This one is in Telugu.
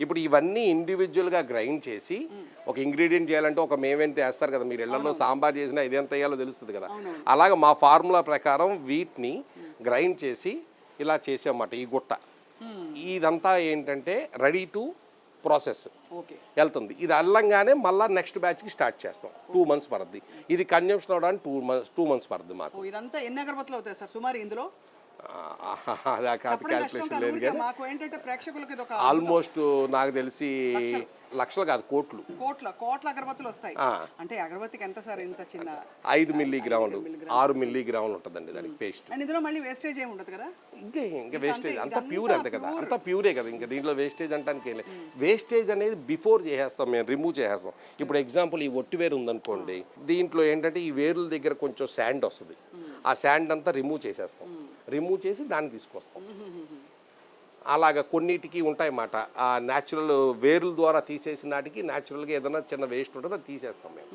ఇప్పుడు ఇవన్నీ ఇండివిజువల్గా గ్రైండ్ చేసి ఒక ఇంగ్రీడియంట్ చేయాలంటే ఒక మేమెంత వేస్తారు కదా, మీరు ఇళ్లలో సాంబార్ చేసినా ఇదెంత వేయాలో తెలుస్తుంది కదా. అలాగే మా ఫార్ములా ప్రకారం వీటిని గ్రైండ్ చేసి ఇలా చేసామన్నమాట. ఈ గుట్ట ఇదంతా ఏంటంటే రెడీ టు ప్రాసెస్ వెళ్తుంది. ఇది అల్లంగానే మళ్ళీ నెక్స్ట్ బ్యాచ్కి స్టార్ట్ చేస్తాం. 2 months పడుద్ది. ఇది కన్జంప్షన్ అవడానికి 2 months పడుద్ది మాకు. ఇదంతా ఎన్ని అగరబత్తులు అవుతాయి సార్ సుమారు ఇందులో? అదే కాదు, క్యాల్కులేషన్ లేదు కానీ మాకు ఏంటంటే ప్రేక్షకులకి ఇది ఒక ఆల్మోస్ట్ నాకు తెలిసి లక్షలు కాదు, కోట్లు కోట్ల అగరబత్తులు వస్తాయి. అంటే అగరబత్తికి ఎంత సార్ ఇంత చిన్న? 5 మిల్లీగ్రాములు 6 మిల్లీగ్రాములు ఉంటుందండి దానికి పేస్ట్. అండ్ ఇందులో మళ్ళీ వేస్టేజ్ ఏమి ఉండదు కదా? ఇంకా వేస్టేజ్ అంతా ప్యూర్ అంతే కదా, అంతా ప్యూరే కదా. ఇంకా దీంట్లో వేస్టేజ్ అంటానికి ఏం లేదు. వేస్టేజ్ అనేది బిఫోర్ చేసేస్తాం మేము, రిమూవ్ చేసేస్తాం. ఇప్పుడు ఎగ్జాంపుల్ ఈ ఒట్టి వేరు ఉందనుకోండి, దీంట్లో ఏంటంటే ఈ వేర్ల దగ్గర కొంచెం శాండ్ వస్తుంది. ఆ శాండ్ అంతా రిమూవ్ చేసేస్తాం. రిమూవ్ చేసి దాన్ని తీసుకొస్తాం. అలాగా కొన్నిటికి ఉంటాయన్నమాట. ఆ న్యాచురల్ వేర్ల ద్వారా తీసేసిన నాటికి న్యాచురల్గా ఏదైనా చిన్న వేస్ట్ ఉంటుందో అది తీసేస్తాం మేము.